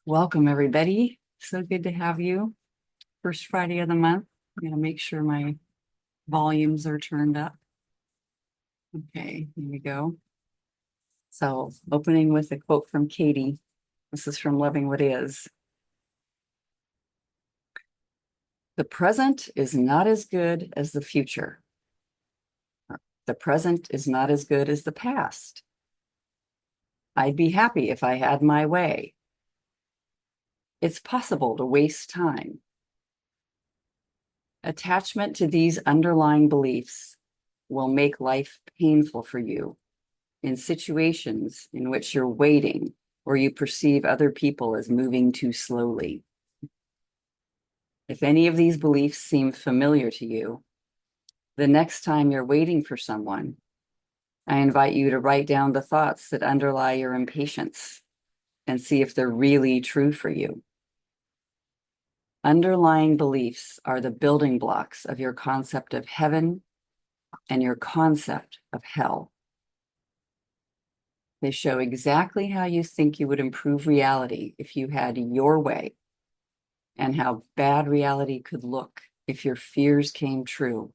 Welcome, everybody. So good to have you. First Friday of the month. I'm going to make sure my volumes are turned up. Okay, here we go. So, opening with a quote from Katie. This is from Loving What Is. The present is not as good as the future. The present is not as good as the past. I'd be happy if I had my way. It's possible to waste time. Attachment to these underlying beliefs will make life painful for you in situations in which you're waiting or you perceive other people as moving too slowly. If any of these beliefs seem familiar to you, the next time you're waiting for someone, I invite you to write down the thoughts that underlie your impatience and see if they're really true for you. Underlying beliefs are the building blocks of your concept of heaven and your concept of hell. They show exactly how you think you would improve reality if you had your way, and how bad reality could look if your fears came true.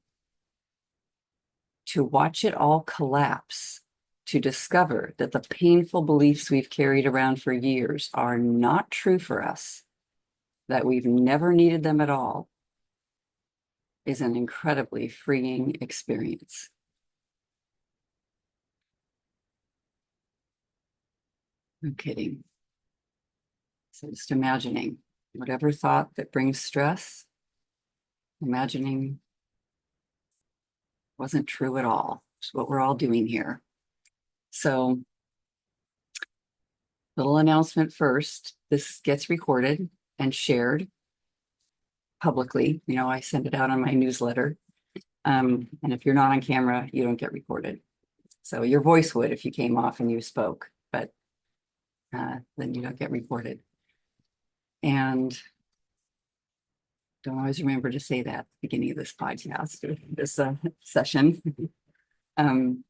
To watch it all collapse, to discover that the painful beliefs we've carried around for years are not true for us, that we've never needed them at all, is an incredibly freeing experience. I'm kidding. So just imagining whatever thought that brings stress, imagining wasn't true at all. It's what we're all doing here. So, little announcement first. This gets recorded and shared publicly. You know, I send it out on my newsletter. And if you're not on camera, you don't get recorded. So your voice would if you came off and you spoke, but then you don't get recorded. And don't always remember to say that at the beginning of this podcast or this session. And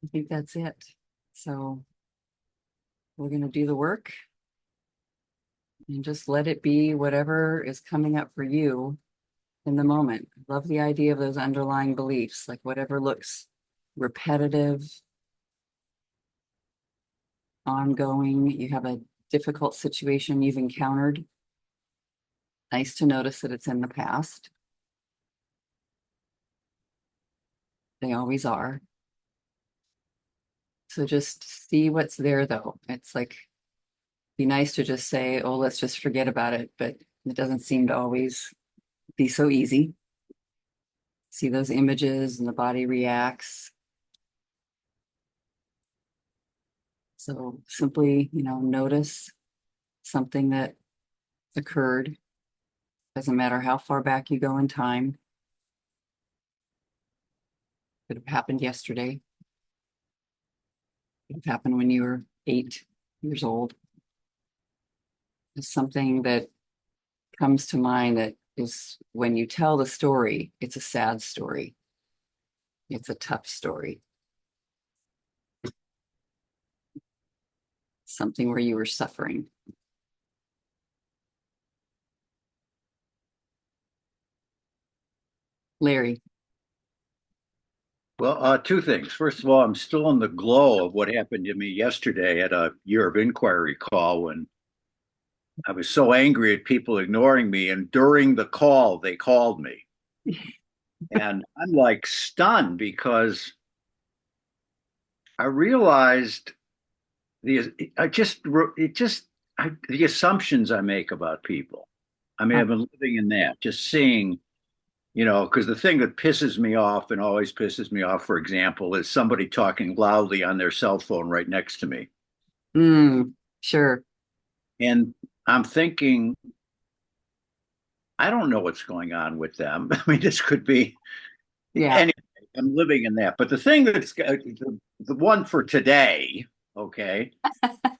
I think that's it. So we're going to do the work and just let it be whatever is coming up for you in the moment. I love the idea of those underlying beliefs, like whatever looks repetitive, ongoing, you have a difficult situation you've encountered. Nice to notice that it's in the past. They always are. So just see what's there, though. It's like, be nice to just say, oh, let's just forget about it. But it doesn't seem to always be so easy. See those images and the body reacts. So simply, notice something that occurred. Doesn't matter how far back you go in time. Could have happened yesterday. Could have happened when you were 8 years old. It's something that comes to mind that is when you tell the story, it's a sad story. It's a tough story. Something where you were suffering. Larry. Well, two things. First of all, I'm still in the glow of what happened to me yesterday at a year of inquiry call when I was so angry at people ignoring me. And during the call, they called me. And I'm like stunned because I realized the assumptions I make about people. I mean, Uh, I've been living in that, just seeing, because the thing that pisses me off and always pisses me off, for example, is somebody talking loudly on their cell phone right next to me. sure. And I'm thinking, I don't know what's going on with them. I mean, this could be Yeah. anyway. I'm living in that. But the thing that's the one for today, okay, I'm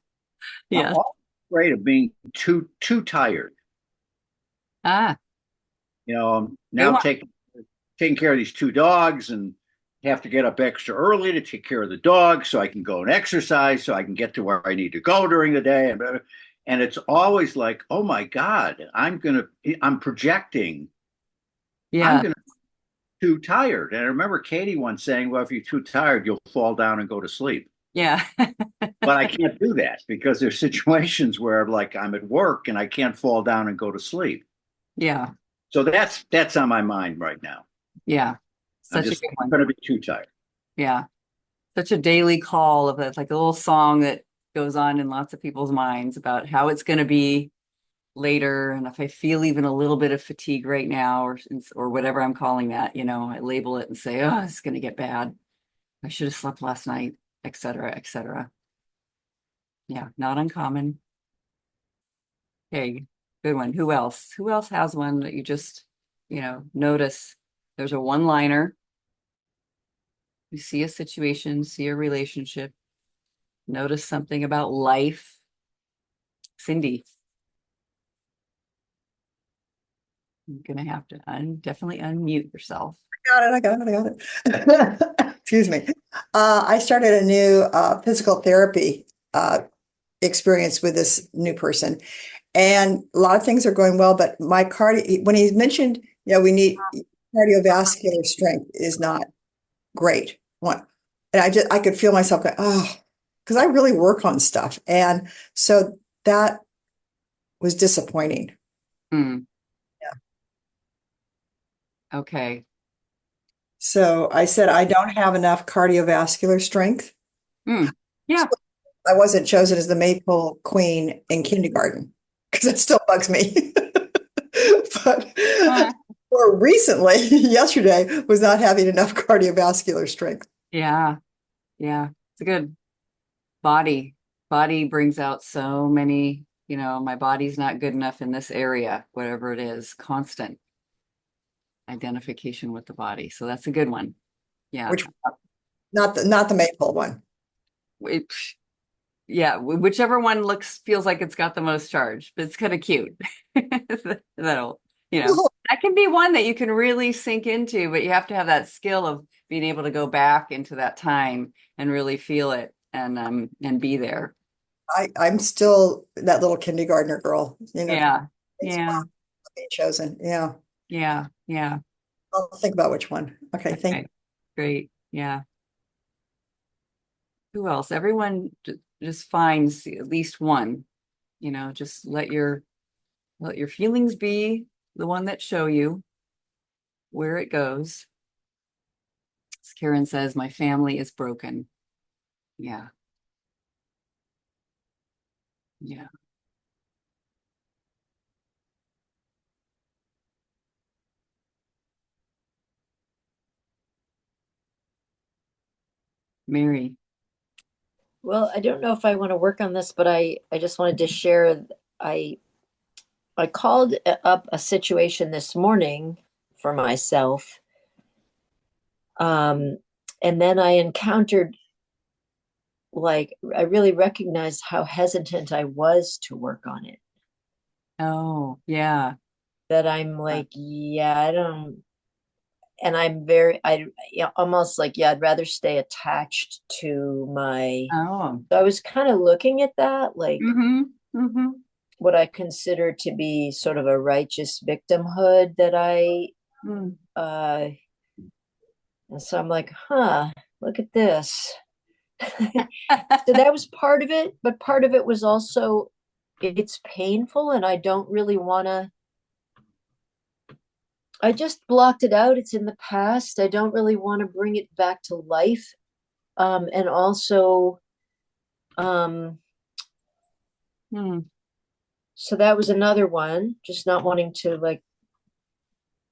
Yeah. all afraid of being too tired. Ah, I'm they now want, taking care of these two dogs, and have to get up extra early to take care of the dog so I can go and exercise so I can get to where I need to go during the day. And it's always like, oh my God, I'm projecting. I'm Yeah. going to be too tired. And I remember Katie once saying, well, if you're too tired, you'll fall down and go to sleep. Yeah. But I can't do that because there's situations where like I'm at work and I can't fall down and go to sleep. Yeah. So that's on my mind right now. Yeah. I'm Such a just good not one. going to be too tired. Yeah. Such a daily call of it, like a little song that goes on in lots of people's minds about how it's going to be later. And if I feel even a little bit of fatigue right now, or whatever I'm calling that, I label it and say, oh, it's going to get bad. I should have slept last night, et cetera, et cetera. Yeah, not uncommon. Okay, good one. Who else? Who else has one that you just, notice? There's a one-liner. You see a situation, see a relationship, notice something about life. Cindy, you're gonna have to definitely unmute yourself. Got it. I got it. I got it. Excuse me. I started a new physical therapy experience with this new person, and a lot of things are going well. But my cardio, when he mentioned, we need cardiovascular strength is not great. One, and I could feel myself going, oh, because I really work on stuff, and so that was disappointing. Hmm. Yeah. Okay. So I said I don't have enough cardiovascular strength. Hmm. Yeah. I wasn't chosen as the Maple Queen in kindergarten because it still bugs me. But Uh, more recently, yesterday, was not having enough cardiovascular strength. yeah. Yeah. It's a good body. Body brings out so many, my body's not good enough in this area, whatever it is, constant identification with the body. So that's a good one. Yeah. Which not the Maple one. It, yeah. Whichever one feels like it's got the most charge, but it's kind of cute. That'll, that can be one that you can really sink into, but you have to have that skill of being able to go back into that time and really feel it and be there. I'm still that little kindergartner girl, Yeah. it's Yeah. being chosen. Yeah. Yeah. Yeah. I'll think about which one. Okay, thank Okay. Great. Yeah. Who else? Everyone just finds at least one, just let your feelings be the one that show you where it goes. As Karen says, my family is broken. Yeah. Yeah. Mary. Well, I don't know if I want to work on this, but I just wanted to share. I I called up a situation this morning for myself, um, and then I encountered, like, I really recognized how hesitant I was to work on it. Oh, yeah. That I'm like, yeah, I don't, and almost like, yeah, I'd rather stay attached to my. Oh. So I was kind of looking at that, like Mm-hmm. Mm-hmm. what I consider to be sort of a righteous victimhood that Mm. and so I'm like, huh, look at this. So that was part of it, but part of it was also it's painful and I don't really want to. I just blocked it out. It's in the past. I don't really want to bring it back to life. And also, um, Mm. so that was another one, just not wanting to, like,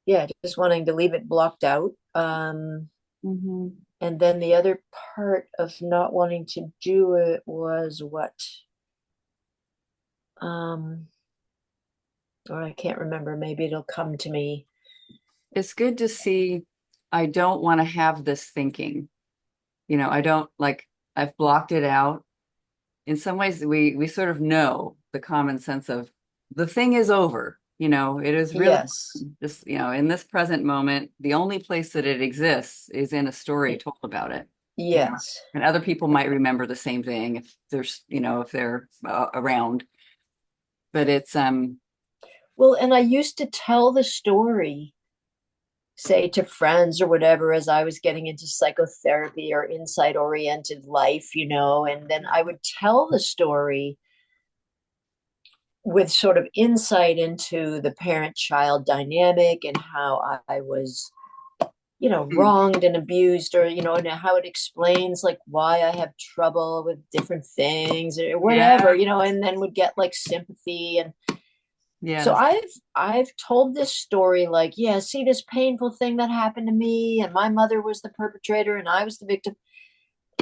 yeah, just wanting to leave it blocked out. Mm-hmm. And then the other part of not wanting to do it was what? Um, or I can't remember. Maybe it'll come to me. It's good to see. I don't want to have this thinking. I don't like, I've blocked it out. In some ways, we sort of know the common sense of the thing is over. It is really Yes. just, in this present moment, the only place that it exists is in a story told about it. Yes. And other people might remember the same thing if there's, if they're around. But it's, Well, and I used to tell the story, say to friends or whatever, as I was getting into psychotherapy or insight oriented life, and then I would tell the story with sort of insight into the parent child dynamic and how I was, wronged and abused, or, and how it explains like why I have trouble with different things or whatever, and then would get like sympathy. And so yes, I've told this story like, yeah, see this painful thing that happened to me, and my mother was the perpetrator and I was the victim.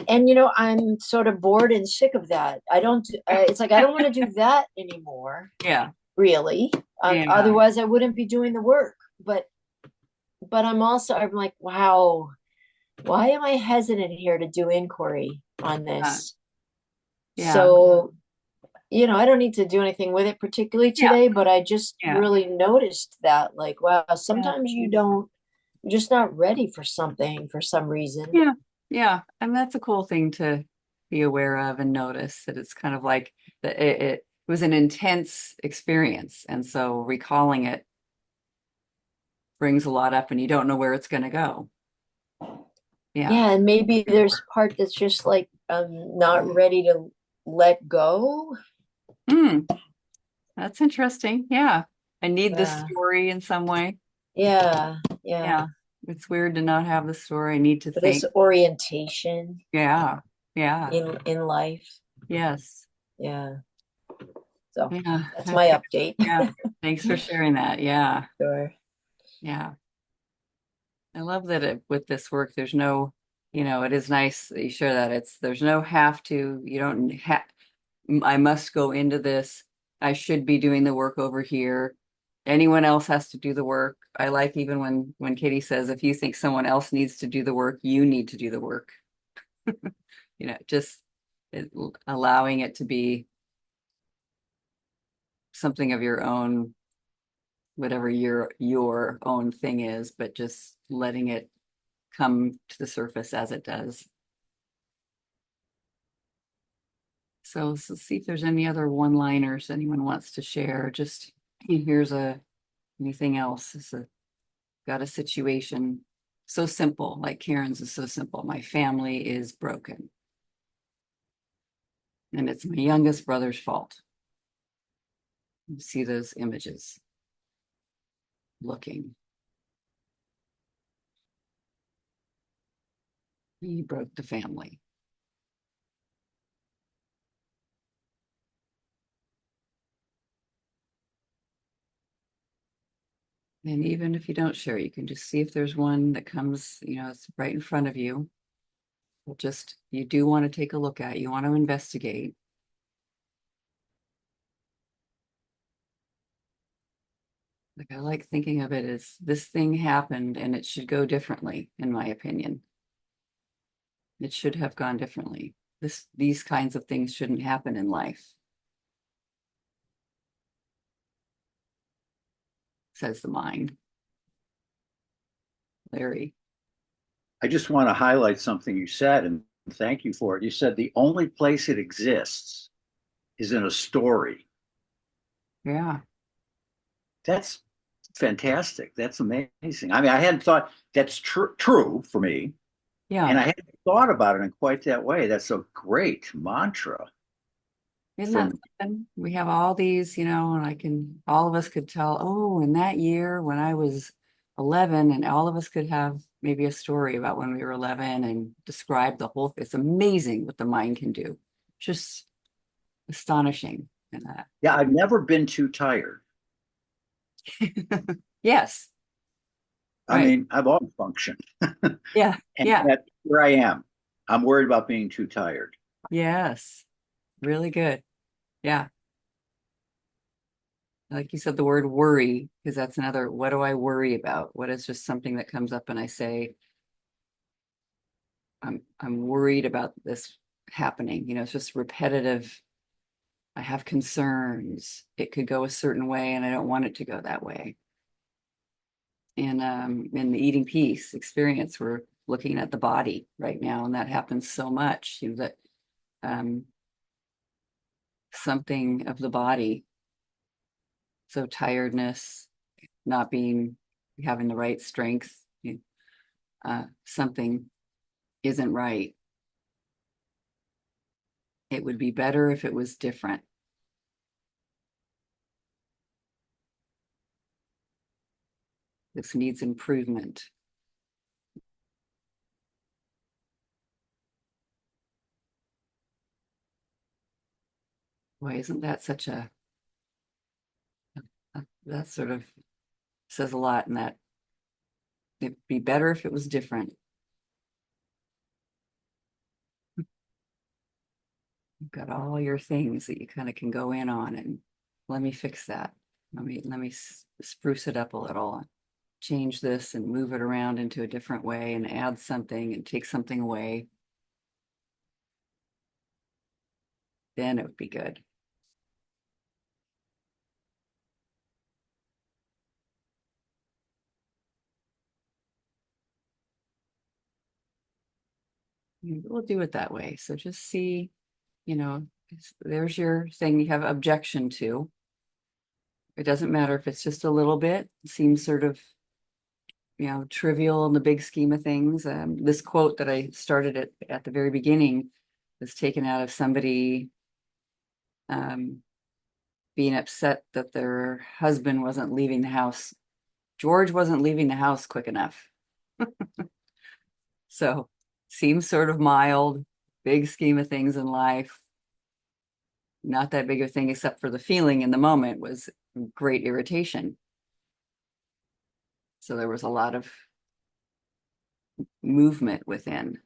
And I'm sort of bored and sick of that. I don't. It's like I don't want to do that anymore. yeah, Really. yeah, Otherwise, I wouldn't be doing the work. But I'm like, wow, why am I hesitant here to do inquiry on uh, this? yeah, So I don't need to do anything with it particularly yeah, today, but I just yeah, really noticed that, like, wow, yeah, sometimes you're just not ready for something for some reason. yeah, yeah. And that's a cool thing to be aware of and notice that it's kind of like that it was an intense experience. And so recalling it brings a lot up and you don't know where it's going to go. Yeah. Yeah, and maybe there's part that's just like not ready to let go. Mm, that's interesting. Yeah. I need this Yeah, story in some way. yeah, yeah. Yeah. It's weird to not have the story. I need to For this think. orientation Yeah. Yeah. in life. Yes. Yeah. So Yeah. that's my update. Yeah. Thanks for sharing that. Yeah. Sure. Yeah. I love that with this work, there's no, it is nice that you share that. There's no have to, you don't have, I must go into this. I should be doing the work over here. Anyone else has to do the work. I like even when Katie says, if you think someone else needs to do the work, you need to do the work. Just allowing it to be something of your own, whatever your own thing is, but just letting it come to the surface as it does. So let's see if there's any other one-liners anyone wants to share. Just here's anything else. Got a situation so simple, like Karen's is so simple. My family is broken. And it's my youngest brother's fault. You see those images looking. He broke the family. And even if you don't share, you can just see if there's one that comes, it's right in front of you. You do want to take a look at, you want to investigate. Like I like thinking of it as this thing happened and it should go differently, in my opinion. It should have gone differently. These kinds of things shouldn't happen in life, says the mind. Larry. I just want to highlight something you said and thank you for it. You said the only place it exists is in a story. Yeah. That's fantastic. That's amazing. I mean, I hadn't thought that's true for me, and Yeah. I hadn't thought about it in quite that way. That's a great mantra Isn't that from, something? We have all these, and all of us could tell, oh, in that year when I was 11, and all of us could have maybe a story about when we were 11 and describe the whole, it's amazing what the mind can do. Just astonishing in that. yeah, I've never been too tired. Yes, I right. mean, I've always functioned, Yeah, and yeah, yet here I am. I'm worried about being too tired. yes. Really good. Yeah. Like you said, the word worry, because that's another, what do I worry about? What is just something that comes up and I say, I'm worried about this happening. It's just repetitive. I have concerns. It could go a certain way and I don't want it to go that way. And in the eating peace experience, we're looking at the body right now, and that happens so much, that something of the body, so tiredness, not having the right strength, something isn't right. It would be better if it was different. This needs improvement. Boy, isn't that such that sort of says a lot in that it'd be better if it was different. You've got all your things that you kind of can go in on and let me fix that. Let me spruce it up a little, change this and move it around into a different way and add something and take something away. Then it would be good. We'll do it that way. So just see, there's your thing you have objection to. It doesn't matter if it's just a little bit, it seems sort of, trivial in the big scheme of things. This quote that I started at the very beginning was taken out of somebody being upset that their husband wasn't leaving the house. George wasn't leaving the house quick enough. So seems sort of mild, big scheme of things in life. Not that big of a thing, except for the feeling in the moment was great irritation. So there was a lot of movement within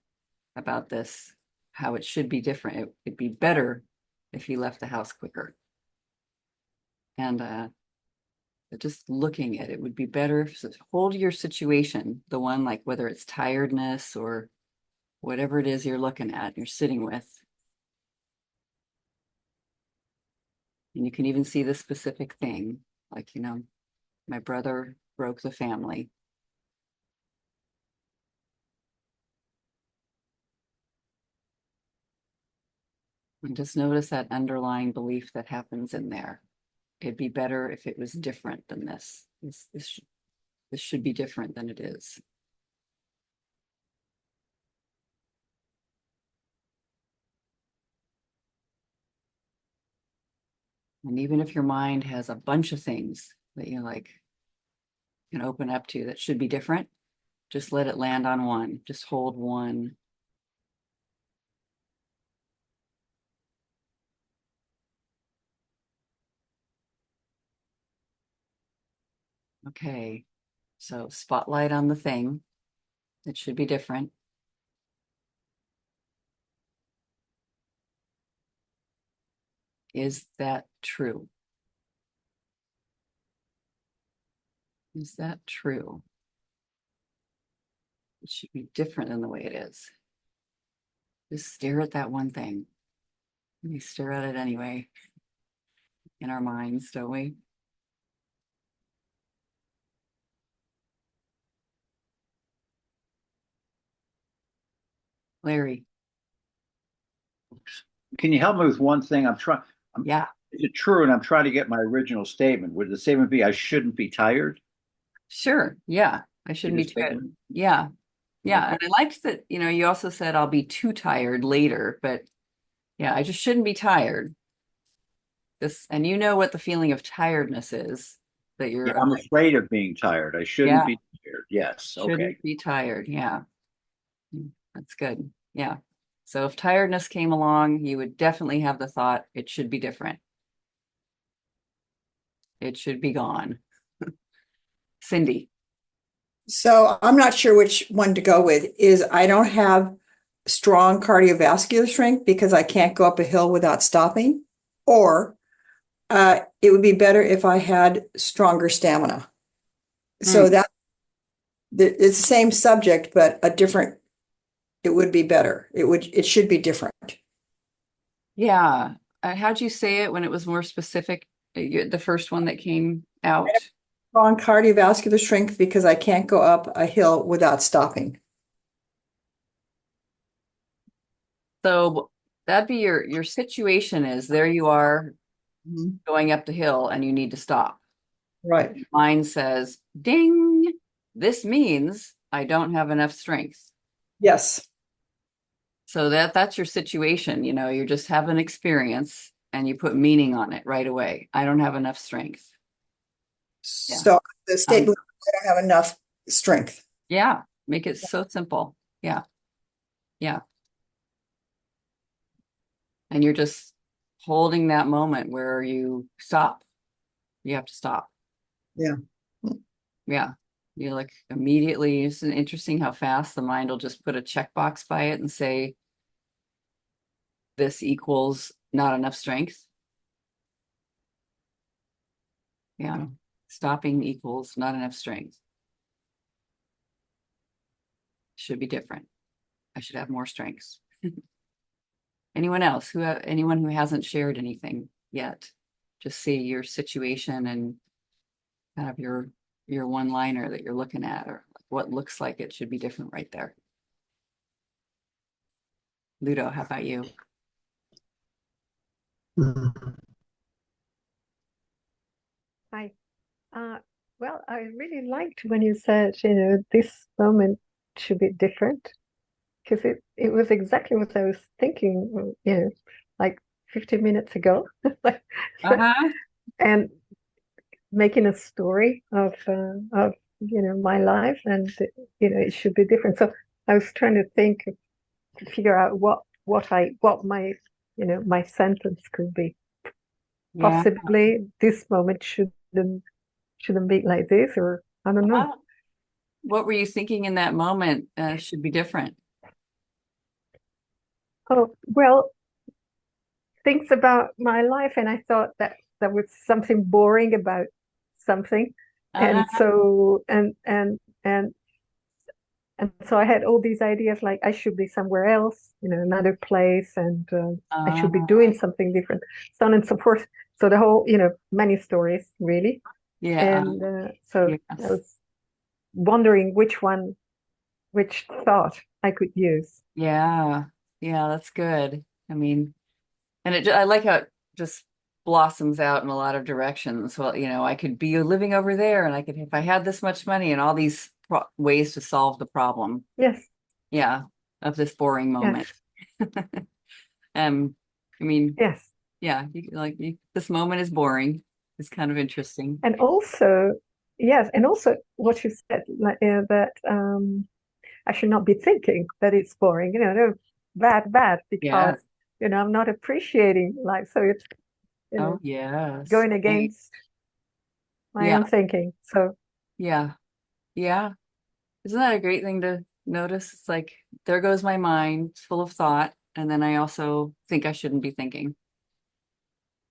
about this, how it should be different. It'd be better if he left the house quicker. And just looking at it would be better. So hold your situation, the one like whether it's tiredness or whatever it is you're looking at, you're sitting with. And you can even see the specific thing, like, my brother broke the family. And just notice that underlying belief that happens in there. It'd be better if it was different than this. This should be different than it is. And even if your mind has a bunch of things that you can open up to that should be different, just let it land on one. Just hold one. Okay, so spotlight on the thing that should be different. Is that true? Is that true? It should be different than the way it is. Just stare at that one thing. We stare at it anyway in our minds, don't we? Larry. Can you help me with one thing? Yeah, Is it true? And I'm trying to get my original statement. Would the statement be, I shouldn't be tired? sure. Yeah, I shouldn't be tired. Statement? Yeah. Yeah. Okay. And I liked that, you also said I'll be too tired later, but yeah, I just shouldn't be tired. And you know what the feeling of tiredness is that Yeah, you're I'm afraid of being tired. I shouldn't yeah, be tired. Yes. Okay. shouldn't be tired. Yeah. That's good. Yeah. So if tiredness came along, you would definitely have the thought it should be different. It should be gone. Cindy. So I'm not sure which one to go with. Is I don't have strong cardiovascular strength because I can't go up a hill without stopping, or it would be better if I had stronger stamina. So it's the same subject, but it would be better. It should be different. Yeah. how'd you say it when it was more specific? The first one that came out. On cardiovascular strength because I can't go up a hill without stopping. So that'd be your situation is there you are going up the hill and you need to stop. Right. Mine says, ding, this means I don't have enough strength. Yes. So that's your situation. You're just having an experience and you put meaning on it right away. I don't have enough strength. Yeah. So the statement, I don't have enough strength. Yeah. Make it so simple. Yeah. Yeah. And you're just holding that moment where you stop. You have to stop. Yeah. Yeah. You're like immediately, it's interesting how fast the mind will just put a checkbox by it and say, this equals not enough strength. Yeah. Stopping equals not enough strength. Should be different. I should have more strengths. Anyone else anyone who hasn't shared anything yet? Just see your situation and kind of your one-liner that you're looking at, or what looks like it should be different right there. Ludo, how about you? Hi. Well, I really liked when you said, this moment should be different, because it was exactly what I was thinking, like 15 minutes ago. And making a story of my life, and it should be different. So I was trying to figure out what my my sentence could be. Yeah. Possibly this moment shouldn't be like this, or I don't know. What were you thinking in that moment should be different? Oh, well, things about my life, and I thought that there was something boring about something. And so so I had all these ideas, like I should be somewhere else, another place, and I should be doing something different, so on and so forth. So the whole, many stories, really. Yeah. And so Yes. I was wondering which thought I could use. Yeah. Yeah, that's good. I mean, and I like how it just blossoms out in a lot of directions. Well, I could be living over there, and if I had this much money, and all these ways to solve the problem. Yes. Yeah, of this boring moment. Yes. I mean, Yes. yeah, this moment is boring. It's kind of interesting. And also, yes, and also what you said, like, that I should not be thinking that it's boring, no, bad, because I'm not appreciating life. So it's Oh, yes. going against my own thinking. So yeah. Isn't that a great thing to notice? It's like, there goes my mind, it's full of thought, and then I also think I shouldn't be thinking.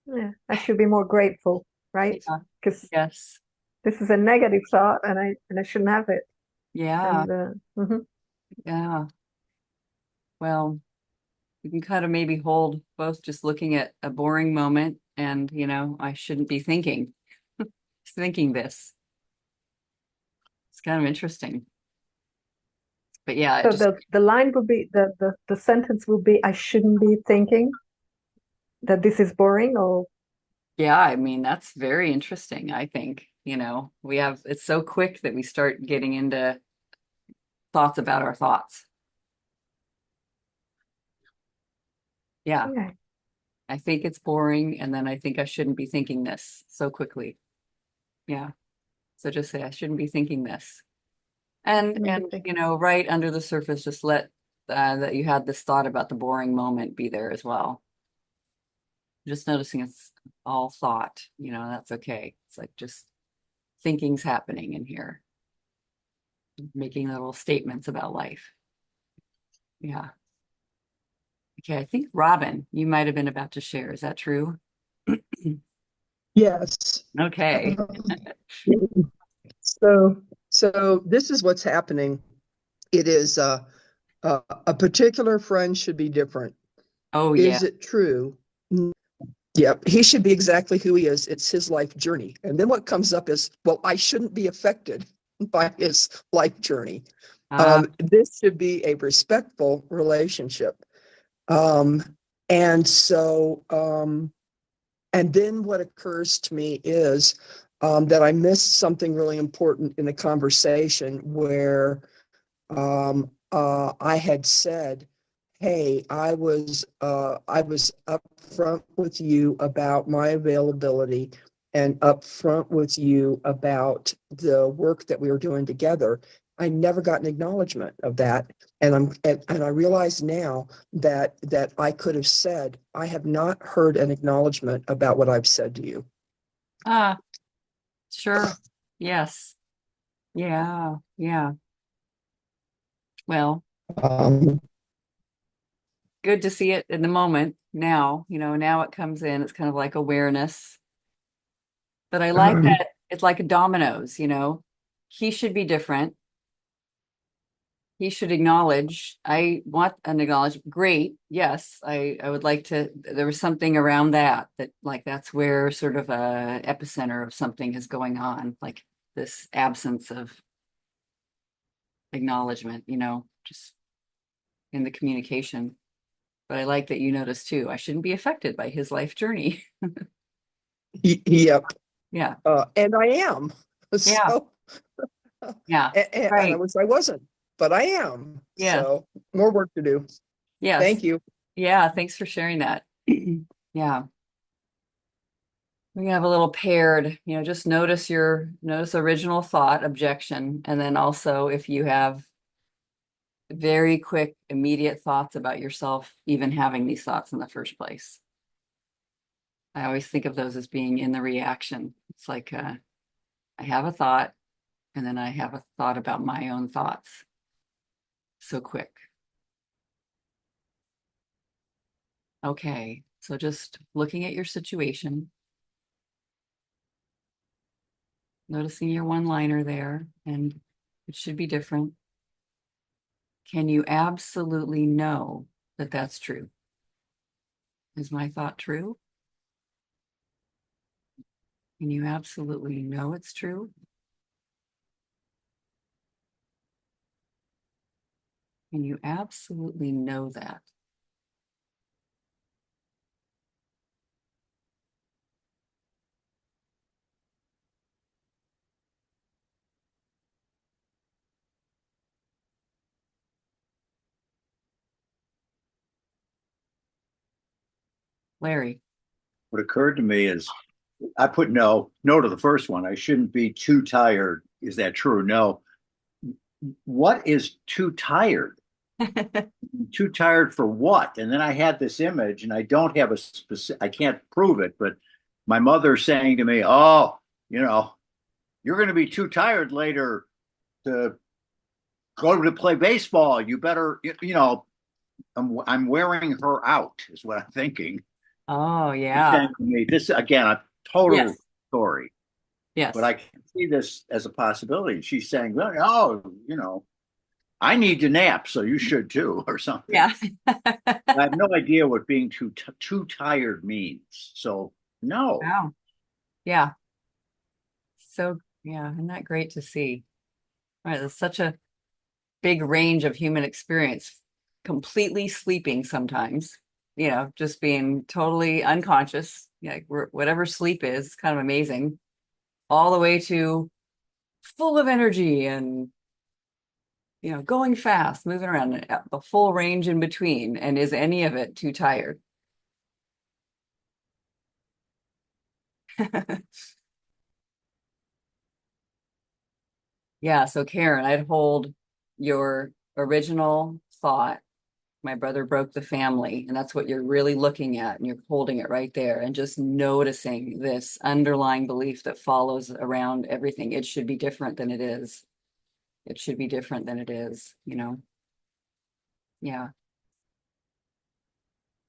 yeah, I should be more grateful, right? Because Yes. this is a negative thought, and I shouldn't have it. Yeah. And, Yeah. Well, you can kind of maybe hold both, just looking at a boring moment and, I shouldn't be thinking, thinking this. It's kind of interesting. But yeah, so the line would be, the sentence would be, I shouldn't be thinking that this is boring, or yeah, I mean, that's very interesting. I think, it's so quick that we start getting into thoughts about our thoughts. Yeah. okay. I think it's boring, and then I think I shouldn't be thinking this so quickly. Yeah. So just say, I shouldn't be thinking this. And right under the surface, just let that you had this thought about the boring moment be there as well. Just noticing it's all thought, that's okay. It's like just thinking's happening in here, making little statements about life. Yeah. Okay, I think Robin, you might have been about to share. Is that true? Yes. Okay. So this is what's happening. It is a particular friend should be different. Oh, yeah. Is it true Yep. He should be exactly who he is. It's his life journey. And then what comes up is, well, I shouldn't be affected by his life journey. Ah, This should be a respectful relationship. Um, and so, and then what occurs to me is that I missed something really important in the conversation where I had said, "Hey, I was upfront with you about my availability and upfront with you about the work that we were doing together." I never got an acknowledgement of that, and I realize now that I could have said, "I have not heard an acknowledgement about what I've said to you." ah, sure. Yes. Yeah. Yeah. Well, Um, good to see it in the moment now. Now it comes in. It's kind of like awareness. But I like um, that it's like dominoes. He should be different. He should acknowledge. I want an acknowledgement. Great. Yes. I would like to. There was something around that like that's where sort of a epicenter of something is going on, like this absence of acknowledgement, just in the communication. But I like that you noticed too. I shouldn't be affected by his life journey. yep. Yeah. And I am. Yeah. So, Yeah. and I Right. wish I wasn't, but I am. Yes. So more work to do. Yes. Thank you. Yeah. Thanks for sharing that. Yeah. We have a little paired, just notice original thought, objection, and then also if you have very quick, immediate thoughts about yourself, even having these thoughts in the first place. I always think of those as being in the reaction. It's like I have a thought, and then I have a thought about my own thoughts. So quick. Okay, so just looking at your situation, noticing your one-liner there, and it should be different. Can you absolutely know that that's true? Is my thought true? Can you absolutely know it's true? Can you absolutely know that? Larry. What occurred to me is I put no to the first one. I shouldn't be too tired. Is that true? No. What is too tired? Too tired for what? And then I had this image, and I don't have a specific, I can't prove it, but my mother saying to me, "Oh, you know, you're going to be too tired later to go to play baseball. You better, I'm wearing her out, is what I'm thinking." Oh, She's yeah. saying to me, this again, a total Yes. story, but Yes. I can see this as a possibility. She's saying, well, oh, I need to nap, so you should too, or something. Yeah. I have no idea what being too tired means. So no. Wow. Yeah. So, yeah, isn't that great to see? Right. There's such a big range of human experience, completely sleeping sometimes, just being totally unconscious, whatever sleep is, it's kind of amazing, all the way to full of energy and, going fast, moving around, the full range in between. And is any of it too tired? Yeah. So, Karen, I'd hold your original thought. My brother broke the family, and that's what you're really looking at, and you're holding it right there and just noticing this underlying belief that follows around everything. It should be different than it is. It should be different than it is. Yeah.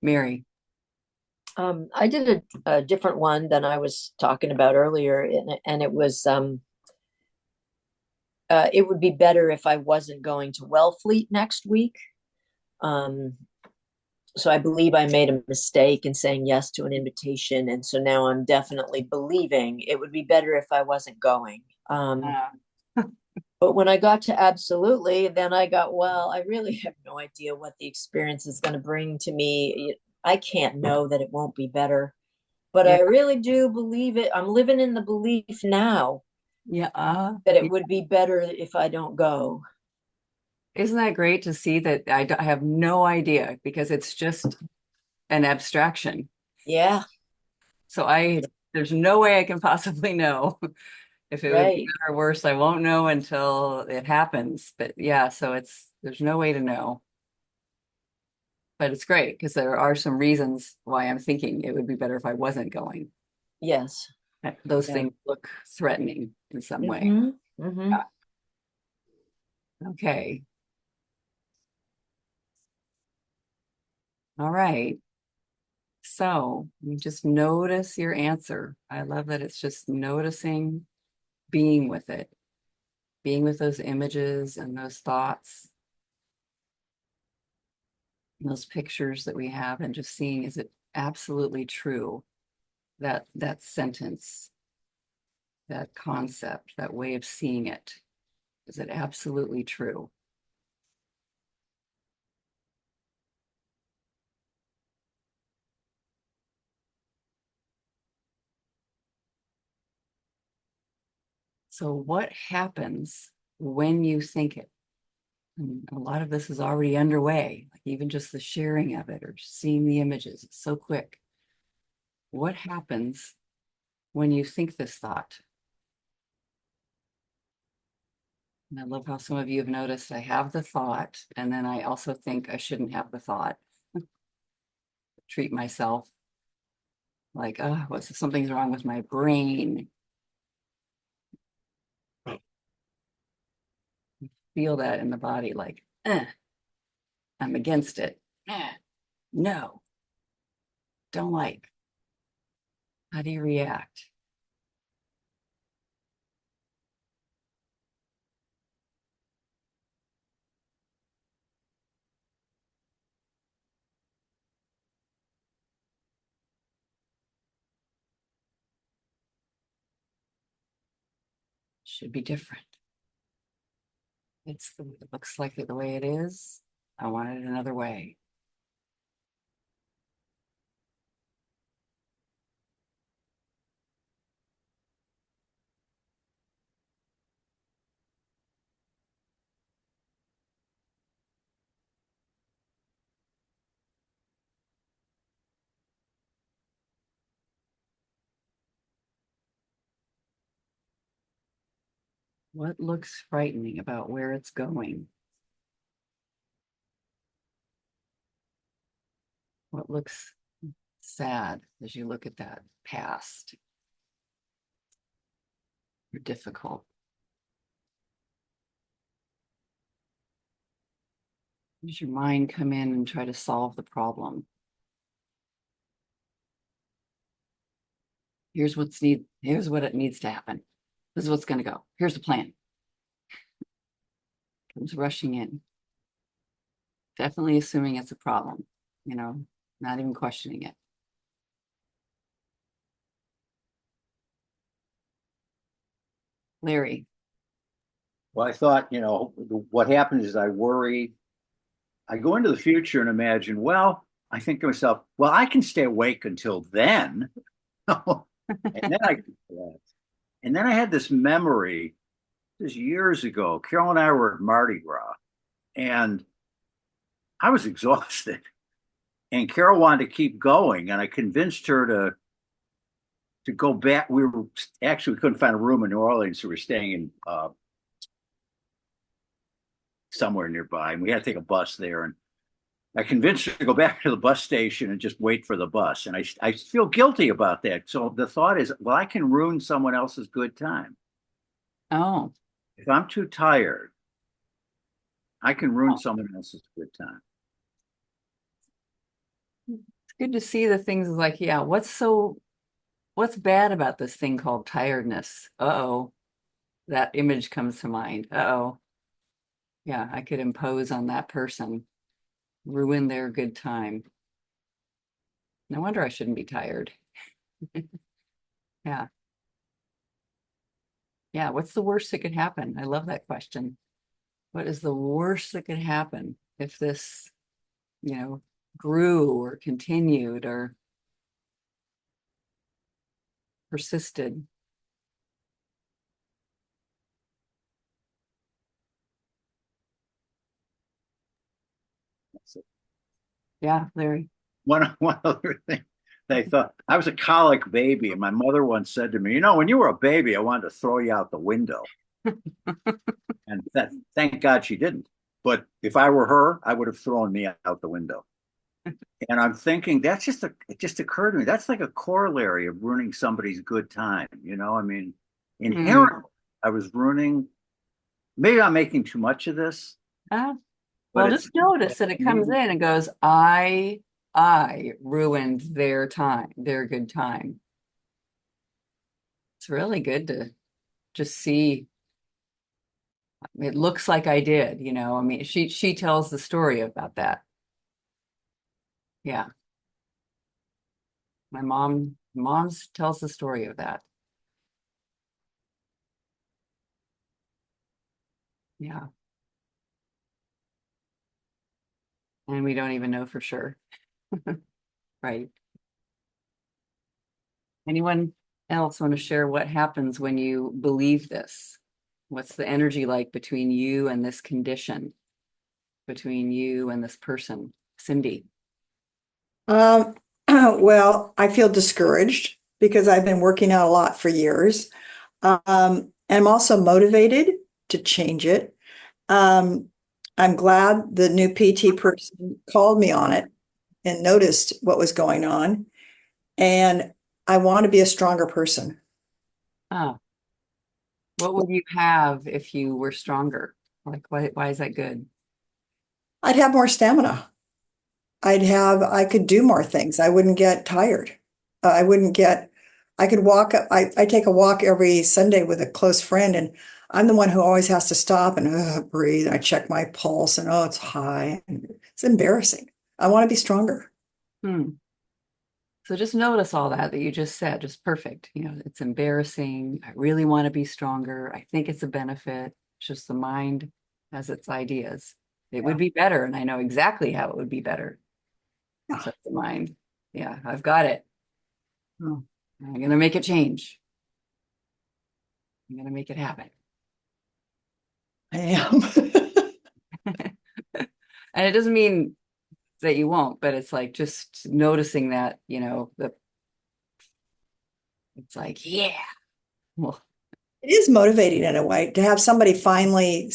Mary. I did a different one than I was talking about earlier, and it was it would be better if I wasn't going to Wellfleet next week. Um, So I believe I made a mistake in saying yes to an invitation. And so now I'm definitely believing it would be better if I wasn't going. But when I got to absolutely, then I got, well, I really have no idea what the experience is going to bring to me. I can't know that it won't be better, but Yeah. I really do believe it. I'm living in the belief now Yeah. that it would be better if I don't go. Isn't that great to see that I have no idea because it's just an abstraction. Yeah, So there's no way I can possibly know if it would be right. better or worse. I won't know until it happens. But yeah, so there's no way to know. But it's great because there are some reasons why I'm thinking it would be better if I wasn't going. Yes. Those Yeah. things look threatening in some way. Mm-hmm. Mm-hmm. Yeah. Okay. All right. So you just notice your answer. I love that it's just noticing, being with it, being with those images and those thoughts, and those pictures that we have, and just seeing, is it absolutely true? That sentence, that concept, that way of seeing it, is it absolutely true? So what happens when you think it? And a lot of this is already underway, like even just the sharing of it or seeing the images. It's so quick. What happens when you think this thought? And I love how some of you have noticed I have the thought, and then I also think I shouldn't have the thought. Treat myself like, oh, something's wrong with my brain. Feel that in the body, like, I'm against it. No, don't like. How do you react? Should be different. It looks like it the way it is. I want it another way. What looks frightening about where it's going? What looks sad as you look at that past or difficult? Does your mind come in and try to solve the problem? Here's what it needs to happen. This is what's going to go. Here's the plan. Comes rushing in. Definitely assuming it's a problem, not even questioning it. Larry. Well, I thought, what happens is I worry. I go into the future and imagine, well, I think to myself, well, I can stay awake until then. And then I had this memory, this years ago. Carol and I were at Mardi Gras, and I was exhausted. And Carol wanted to keep going, and I convinced her to go back. We couldn't find a room in New Orleans, so we were staying in somewhere nearby, and we had to take a bus there. And I convinced her to go back to the bus station and just wait for the bus. And I feel guilty about that. So the thought is, well, I can ruin someone else's good time. Oh, If I'm too tired, I can ruin someone else's good time. it's good to see the things like, yeah, what's bad about this thing called tiredness? Uh-oh, that image comes to mind. Uh-oh. Yeah, I could impose on that person, ruin their good time. No wonder I shouldn't be tired. Yeah. Yeah. What's the worst that could happen? I love that question. What is the worst that could happen if this, grew or continued or persisted? Yeah, Larry. One other thing. They thought I was a colic baby, and my mother once said to me, when you were a baby, I wanted to throw you out the window. And thank God she didn't. But if I were her, I would have thrown me out the window. And I'm thinking it just occurred to me. That's like a corollary of ruining somebody's good time. I mean, inherently, I was ruining, maybe I'm making too much of this, Ah, but well, it's, just notice that it comes in and goes, I ruined their time, their good time. It's really good to just see. It looks like I did, I mean, she tells the story about that. Yeah. My mom's tells the story of that. Yeah. And we don't even know for sure. Right. Anyone else want to share what happens when you believe this? What's the energy like between you and this condition, between you and this person? Cindy. Well, I feel discouraged because I've been working out a lot for years. And I'm also motivated to change it. Um, I'm glad the new PT person called me on it and noticed what was going on. And I want to be a stronger person. Oh, what would you have if you were stronger? Like, why is that good? I'd have more stamina. I could do more things. I wouldn't get tired. I wouldn't get, I could walk. I take a walk every Sunday with a close friend, and I'm the one who always has to stop and breathe. I check my pulse, and it's high. It's embarrassing. I want to be stronger. Hmm. So just notice all that you just said, just perfect. It's embarrassing. I really want to be stronger. I think it's a benefit. It's just the mind has its ideas. It would be better, and I know exactly how it would be better. Yeah, So the mind. Yeah, I've got it. Oh, I'm gonna make it change. I'm gonna make it happen. I am. And it doesn't mean that you won't, but it's like just noticing that, it's like, yeah. Well, It is motivating in a way to have somebody finally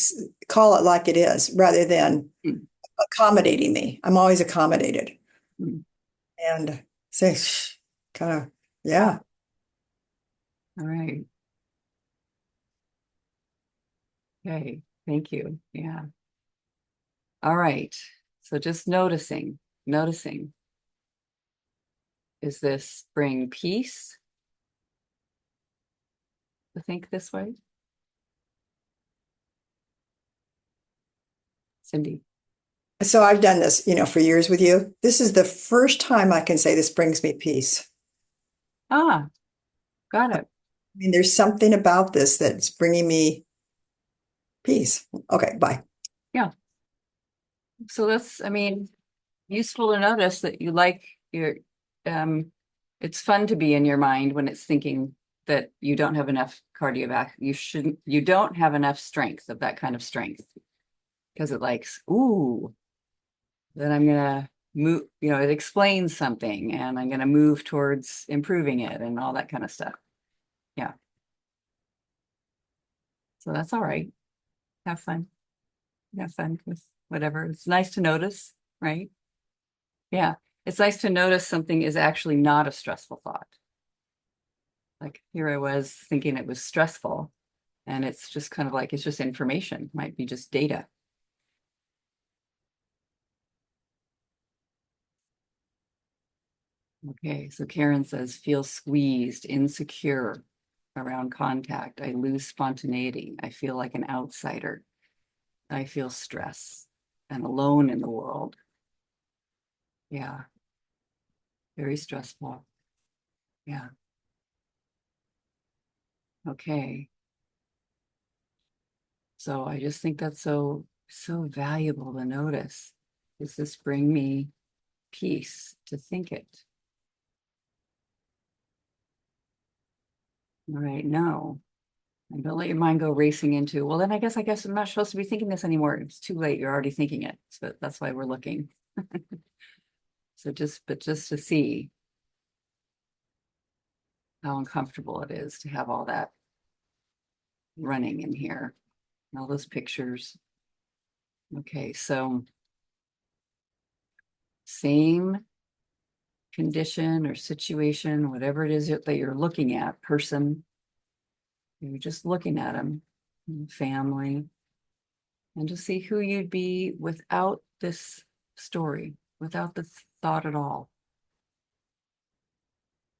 call it like it is rather than mm, accommodating me. I'm always accommodated mm. and say, kind of, yeah. All right. Okay. Thank you. Yeah. All right. So just noticing, is this bring peace to think this way? Cindy. So I've done this, for years with you. This is the first time I can say this brings me peace. Ah, got it. I mean, there's something about this that's bringing me peace. Okay, bye. Yeah. So that's, I mean, useful to notice that you like um, it's fun to be in your mind when it's thinking that you don't have enough cardiovascular, you don't have enough strength of that kind of strength. Because it likes, ooh, then I'm gonna move, it explains something and I'm gonna move towards improving it and all that kind of stuff. Yeah. So that's all right. Have fun. Have fun with whatever. It's nice to notice, right? Yeah. It's nice to notice something is actually not a stressful thought. Like here I was thinking it was stressful, and it's just kind of like, it's just information, might be just data. Okay, so Karen says, feel squeezed, insecure around contact. I lose spontaneity. I feel like an outsider. I feel stress and alone in the world. Yeah. Very stressful. Yeah. Okay. So I just think that's so valuable to notice. Does this bring me peace to think it? All right, no. And don't let your mind go racing into, well, then I guess I'm not supposed to be thinking this anymore. It's too late. You're already thinking it. So that's why we're looking. So just to see how uncomfortable it is to have all that running in here, all those pictures. Okay, so same condition or situation, whatever it is that you're looking at, person, you're just looking at them, family, and just see who you'd be without this story, without the thought at all.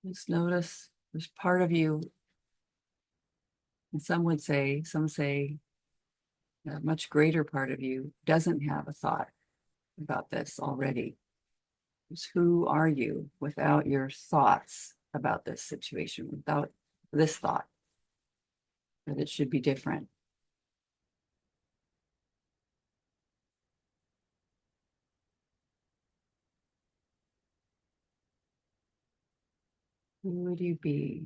Just notice there's part of you, and some say, a much greater part of you doesn't have a thought about this already. Just who are you without your thoughts about this situation, without this thought that it should be different? Who would you be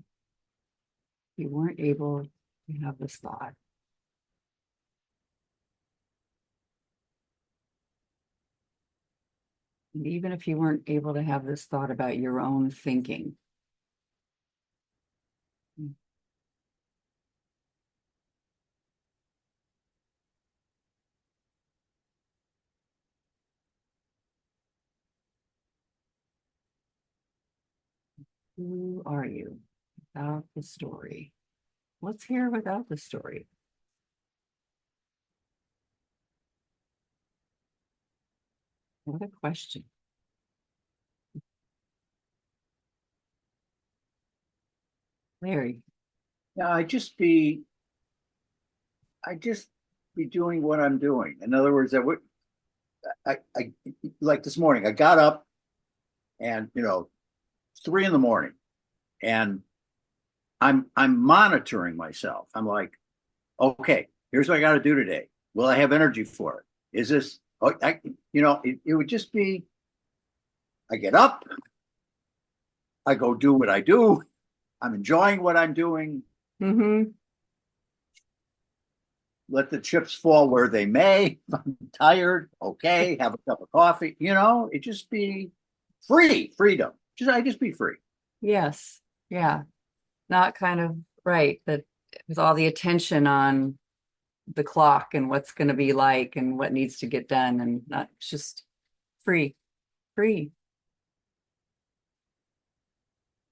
if you weren't able to have this thought? And even if you weren't able to have this thought about your own thinking, who are you without the story? What's here without the story? What a question. Larry. Yeah, I just be doing what I'm doing. In other words, I like this morning, I got up and, 3 a.m, and I'm monitoring myself. I'm like, okay, here's what I got to do today. Will I have energy for it? Is this, it would just be, I get up, I go do what I do. I'm enjoying what I'm doing. Mm-hmm. Let the chips fall where they may. If I'm tired, okay, have a cup of coffee. It just be freedom. I just be free. Yes. Yeah. Not kind of right that with all the attention on the clock and what's going to be like and what needs to get done, and not just free.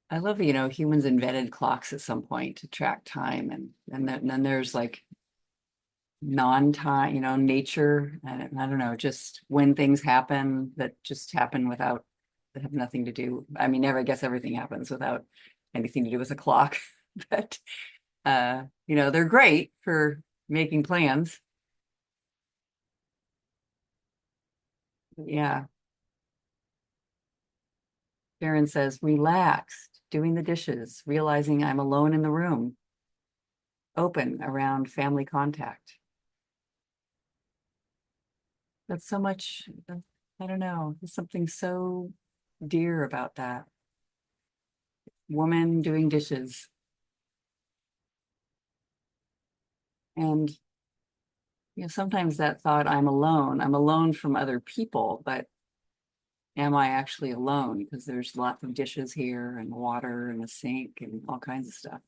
I love, humans invented clocks at some point to track time, and then there's like non-time, nature, and I don't know, just when things happen that just happen that have nothing to do. I mean, I guess everything happens without anything to do with a clock, but they're great for making plans. Yeah. Sharon says, relaxed, doing the dishes, realizing I'm alone in the room, open around family contact. That's so much, I don't know, there's something so dear about that. Woman doing dishes. And, sometimes that thought, I'm alone from other people, but am I actually alone? Because there's lots of dishes here and water and a sink and all kinds of stuff.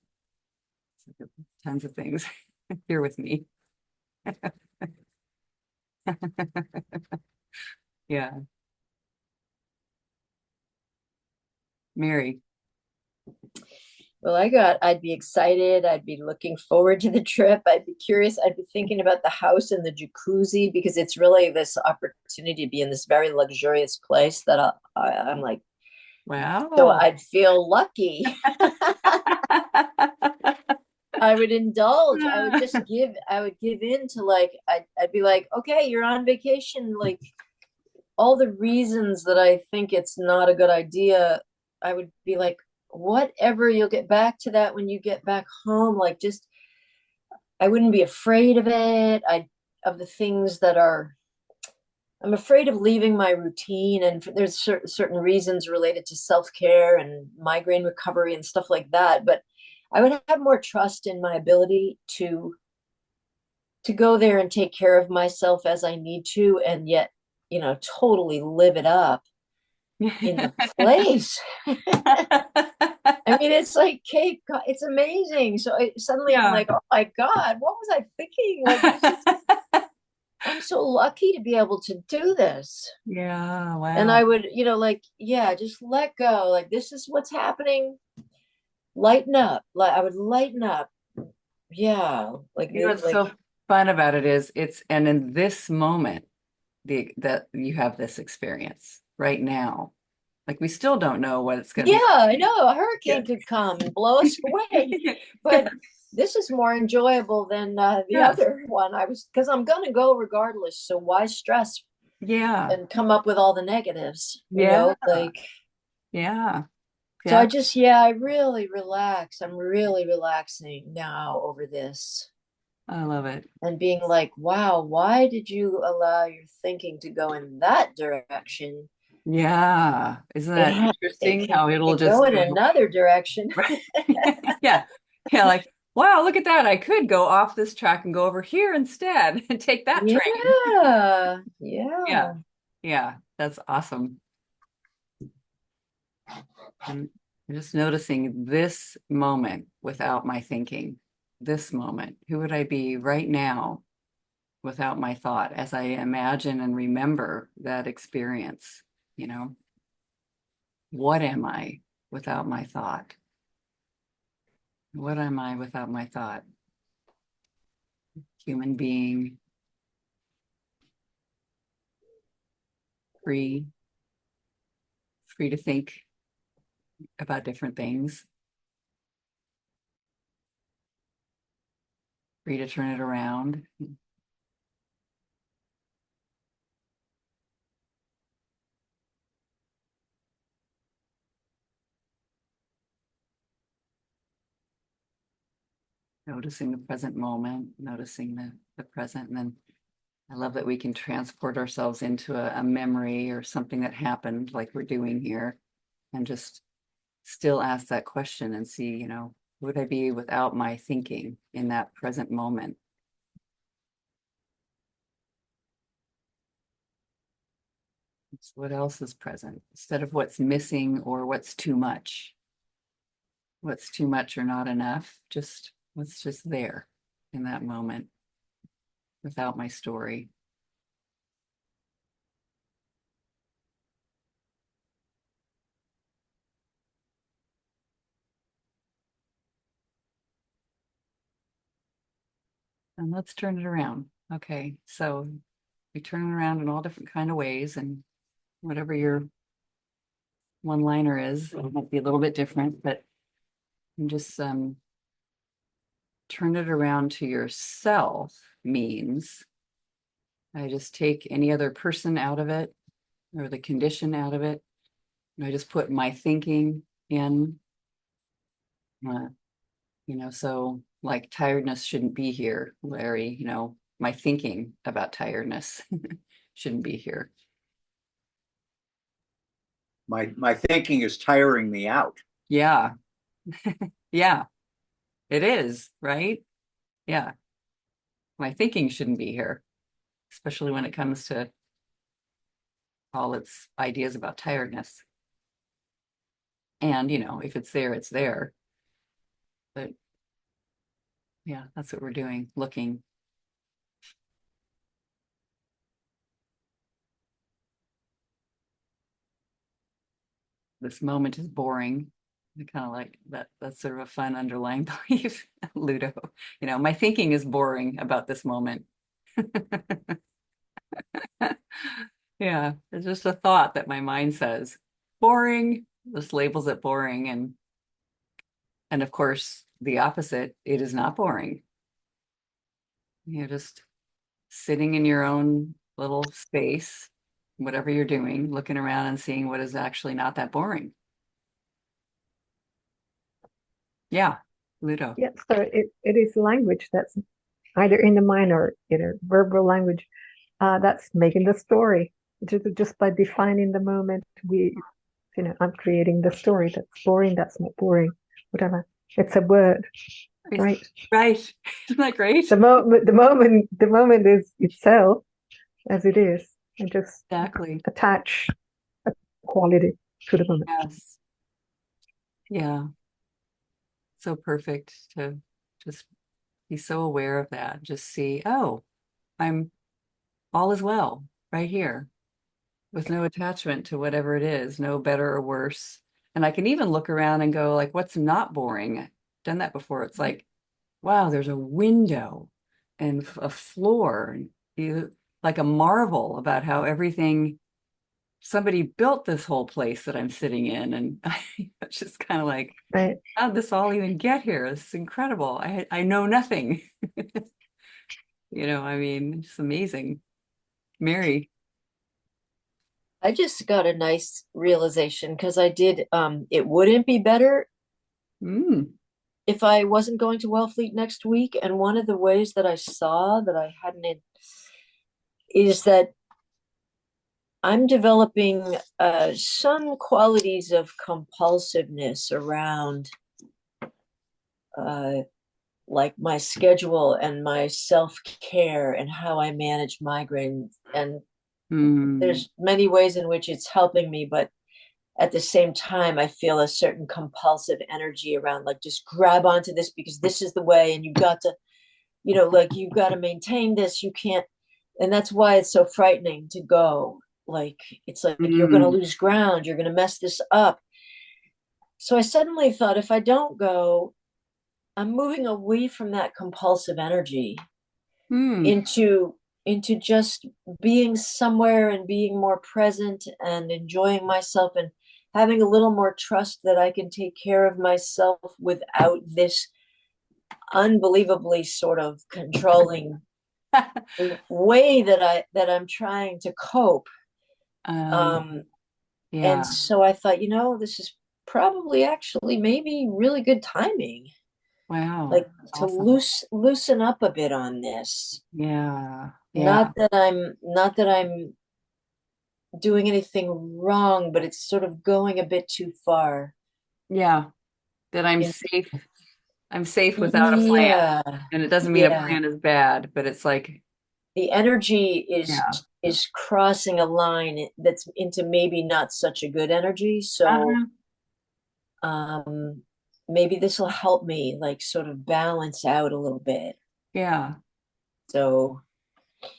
It's like tons of things here with me. Yeah. Mary. Well, I'd be excited. I'd be looking forward to the trip. I'd be curious. I'd be thinking about the house and the jacuzzi, because it's really this opportunity to be in this very luxurious place that I'm like, Wow. so I'd feel lucky. I would indulge. I would give in to, like, I'd be like, okay, you're on vacation. Like, all the reasons that I think it's not a good idea I would be like, whatever, you'll get back to that when you get back home. Like, just, I wouldn't be afraid of it. Of the things that are, I'm afraid of leaving my routine. And there's certain reasons related to self-care and migraine recovery and stuff like that. But I would have more trust in my ability to go there and take care of myself as I need to, and yet, totally live it up in the place. I mean, it's like Cape Cod, it's amazing. So suddenly I'm Yeah. like, oh my God, what was I thinking? Like, I'm so lucky to be able to do this. Yeah, wow. And I would, like, yeah, just let go. Like, this is what's happening. Lighten up. Like, I would lighten up. Yeah. Like, What's so fun about it is and in this moment, that you have this experience right now. Like, we still don't know what it's going to yeah, be. I know a hurricane could come and blow us away, but this is more enjoyable than the Yes. other one. Because I'm going to go regardless. So why stress Yeah. and come up with all the negatives, Yeah. like, Yeah. so I really relax. I'm really relaxing now over this I love it. and being like, wow, why did you allow your thinking to go in that direction? Yeah. Isn't that interesting how it'll just go in another direction? Yeah. Yeah. Like, wow, look at that. I could go off this track and go over here instead and take that train. Yeah. Yeah. Yeah. That's awesome. And I'm just noticing this moment without my thinking, this moment. Who would I be right now without my thought as I imagine and remember that experience? What am I without my thought? What am I without my thought? Human being, free to think about different things, free to turn it around. Noticing the present moment, noticing the present. And then I love that we can transport ourselves into a memory or something that happened like we're doing here, and just still ask that question and see, would I be without my thinking in that present moment? It's what else is present instead of what's missing or what's too much. What's too much or not enough, just what's just there in that moment without my story. And let's turn it around. Okay, so we turn it around in all different kind of ways, and whatever your one-liner is, it might be a little bit different, but you just turn it around to yourself means I just take any other person out of it or the condition out of it. And I just put my thinking in, so like tiredness shouldn't be here, Larry, my thinking about tiredness shouldn't be here. My thinking is tiring me out. Yeah. Yeah, it is, right? Yeah. My thinking shouldn't be here, especially when it comes to all its ideas about tiredness. And, if it's there, it's there. But yeah, that's what we're doing, looking. This moment is boring. I kind of like that. That's sort of a fun underlying belief, Ludo. My thinking is boring about this moment. Yeah, it's just a thought that my mind says. Boring. Just labels it boring. And of course, the opposite, it is not boring. You're just sitting in your own little space, whatever you're doing, looking around and seeing what is actually not that boring. Yeah, Ludo. Yeah, so it is language that's either in the mind or verbal language that's making the story. Just by defining the moment, I'm creating the story. That's boring, that's not boring, whatever. It's a word, right? Right. Isn't that great? The moment is itself as it is, and just Exactly. attach a quality to the moment. Yes. Yeah. So perfect to just be so aware of that. Just see, oh, I'm all is well right here with no attachment to whatever it is, no better or worse. And I can even look around and go, like, what's not boring? I've done that before. It's like, wow, there's a window and a floor. You like a marvel about how everything somebody built this whole place that I'm sitting in. And it's just kind of like, Right. how did this all even get here? It's incredible. I know nothing. I mean, it's amazing. Mary. I just got a nice realization because I did it wouldn't be better Mm, if I wasn't going to Wellfleet next week. And one of the ways that I saw that I hadn't is that I'm developing some qualities of compulsiveness around uh, like my schedule and my self-care and how I manage migraines. And mm, there's many ways in which it's helping me, but at the same time, I feel a certain compulsive energy around like just grab onto this because this is the way, and you've got to, like you've got to maintain this. You can't, and that's why it's so frightening to go. Like it's like you're going to mm, lose ground, you're going to mess this up. So I suddenly thought, if I don't go, I'm moving away from that compulsive energy mm, into just being somewhere and being more present and enjoying myself and having a little more trust that I can take care of myself without this unbelievably sort of controlling way that I'm trying to cope. um, Um, and yeah. so I thought, this is probably actually maybe really good timing, Wow. like to Awesome. loosen up a bit on this. Yeah. Yeah. Not that I'm doing anything wrong, but it's sort of going a bit too far. Yeah. That I'm In, safe. I'm safe without a plan. yeah, And it doesn't mean a yeah. plan is bad, but it's like, The energy is yeah. is crossing a line that's into maybe not such a good energy. So Uh-huh. um maybe this will help me like sort of balance out a little bit. Yeah. So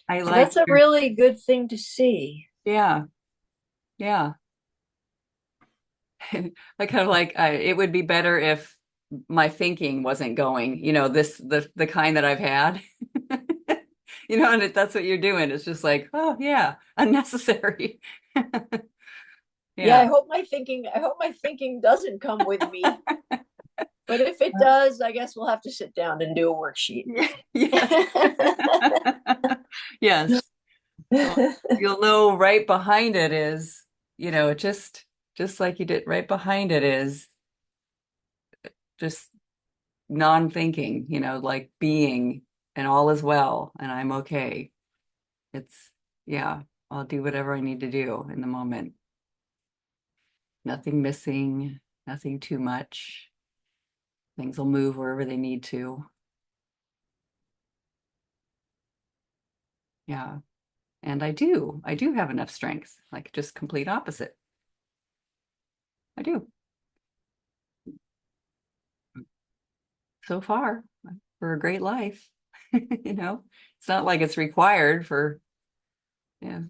I so like that's a your, really good thing to see. yeah. Yeah. I kind of like it would be better if my thinking wasn't going, the kind that I've had. And that's what you're doing. It's just like, oh yeah, unnecessary. Yeah, Yeah. I hope my thinking doesn't come with me. But if it does, I guess we'll have to sit down and do a worksheet. Yes. Yes. Well, you'll know right behind it is, just like you did right behind it is just non-thinking, like being and all is well and I'm okay. It's, yeah, I'll do whatever I need to do in the moment. Nothing missing, nothing too much. Things will move wherever they need to. Yeah. And I do have enough strength, like just complete opposite. I do so far for a great life. It's not like it's required for, yeah.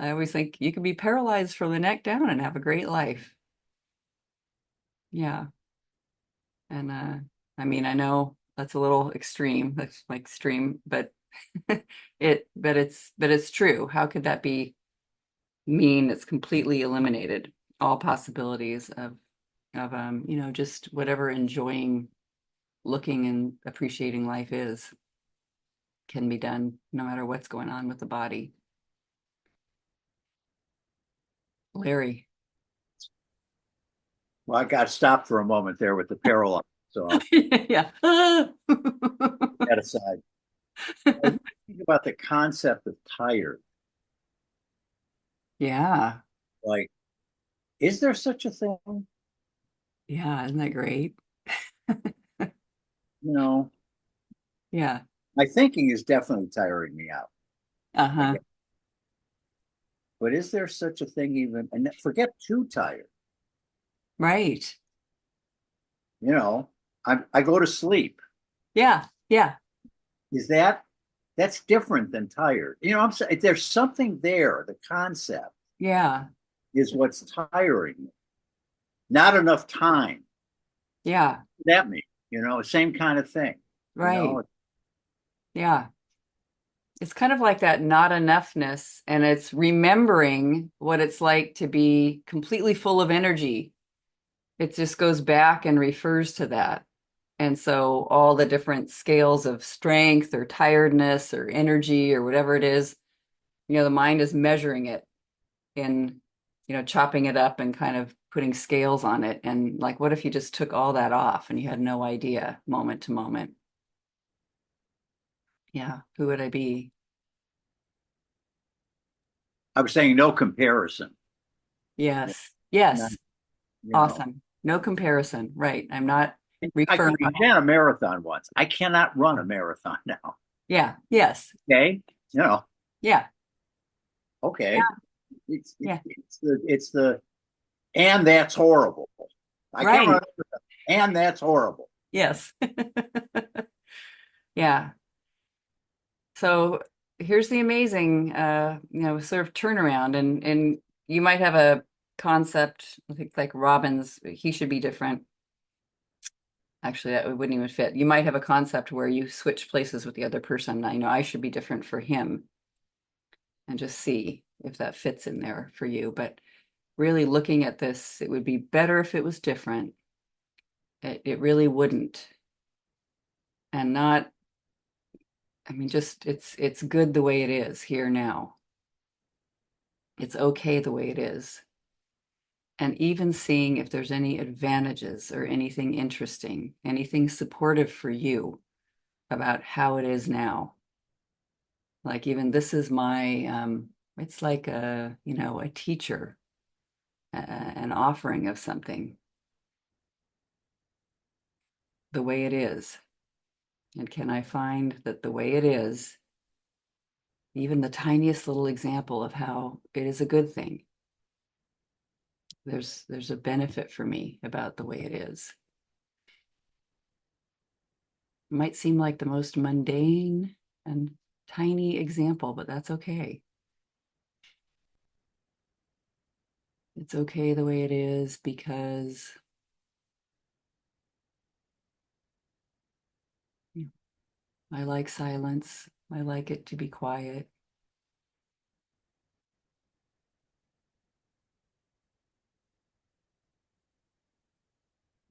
I always think you can be paralyzed from the neck down and have a great life. Yeah. And I mean, I know that's a little extreme. That's like extreme, but but it's true. How could that be mean? It's completely eliminated all possibilities of just whatever enjoying, looking and appreciating life is can be done no matter what's going on with the body. Larry. Well, I got stopped for a moment there with the parallel. So Yeah. that aside, I think about the concept of tired. Yeah. Like, is there such a thing? Yeah. Isn't that great? You know, Yeah. my thinking is definitely tiring me out. I Uh-huh. guess. But is there such a thing even? And forget too tired. Right. You know, I go to sleep. Yeah. Yeah. Is that's different than tired? You know, I'm saying there's something there. The concept Yeah. is what's tiring me. Not enough time. Yeah. That me, you know, same kind of thing. You Right. know, Yeah. It's kind of like that not enoughness, and it's remembering what it's like to be completely full of energy. It just goes back and refers to that. And so all the different scales of strength or tiredness or energy or whatever it is, the mind is measuring it in, chopping it up and kind of putting scales on it. And like, what if you just took all that off and you had no idea moment to moment? Yeah, who would I be? I was saying no comparison. Yes. Not, Yes. you know, Awesome. No comparison. Right. I'm not I referring. ran a marathon once. I cannot run a marathon now. Yeah. Yes. Okay, you know, Yeah. okay. Yeah. It's the and that's horrible. I can't Right. run and that's horrible. Yes. Yeah. So here's the amazing, sort of turnaround, and you might have a concept. I think like Robbins, he should be different. Actually, that wouldn't even fit. You might have a concept where you switch places with the other person. I know I should be different for him, and just see if that fits in there for you. But really looking at this, it would be better if it was different. It really wouldn't, and not. I mean, just it's good the way it is here now. It's okay the way it is. And even seeing if there's any advantages or anything interesting, anything supportive for you about how it is now. Like even this is my, it's like a teacher, an offering of something, the way it is. And can I find that the way it is, even the tiniest little example of how it is a good thing? There's a benefit for me about the way it is. It might seem like the most mundane and tiny example, but that's okay. It's okay the way it is because I like silence. I like it to be quiet.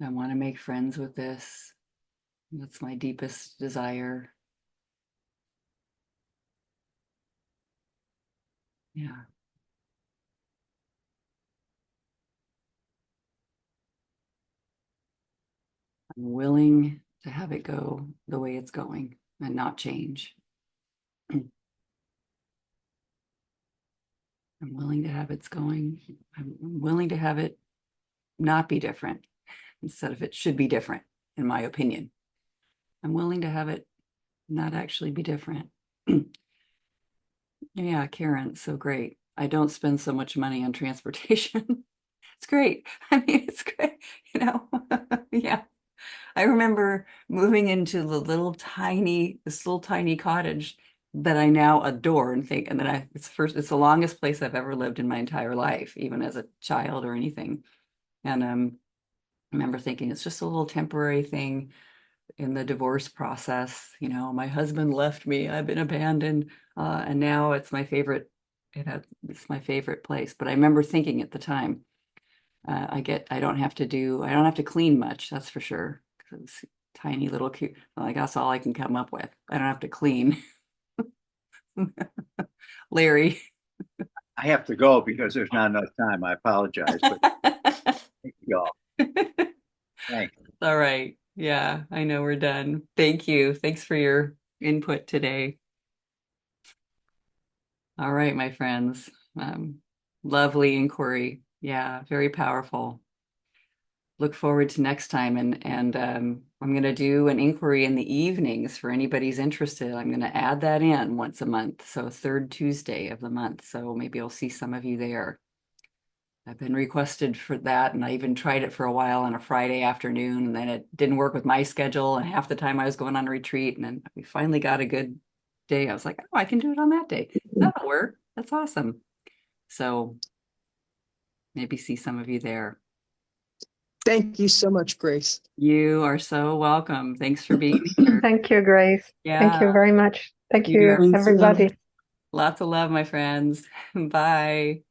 I want to make friends with this. That's my deepest desire. Yeah. I'm willing to have it go the way it's going and not change. I'm willing to have it's going. I'm willing to have it not be different instead of it should be different, in my opinion. I'm willing to have it not actually be different. Yeah, Karen, so great. I don't spend so much money on transportation. It's great. I mean, it's great, you know. Yeah. I remember moving into this little tiny cottage that I now adore and think, and then it's the longest place I've ever lived in my entire life, even as a child or anything. And I remember thinking it's just a little temporary thing in the divorce process. My husband left me, I've been abandoned, and now it's my favorite. It's my favorite place. But I remember thinking at the time, I don't have to clean much, that's for sure. 'Cause it's tiny little cute. Well, I guess all I can come up with. I don't have to clean. Larry. I have to go because there's not enough time. I apologize, but thank you all. Thanks. All right. Yeah, I know we're done. Thank you. Thanks for your input today. All right, my friends. Lovely inquiry. Yeah, very powerful. Look forward to next time, and I'm going to do an inquiry in the evenings for anybody's interested. I'm going to add that in once a month, so third Tuesday of the month. So maybe I'll see some of you there. I've been requested for that, and I even tried it for a while on a Friday afternoon, and then it didn't work with my schedule. And half the time I was going on a retreat, and then we finally got a good day. I was like, oh, I can do it on that day. That'll work. That's awesome. So maybe see some of you there. Thank you so much, Grace. You are so welcome. Thanks for being here. Thank you, Grace. Thank Yeah. you very much. Thank You you, are Thanks, everybody. lots of love, my friends. Bye.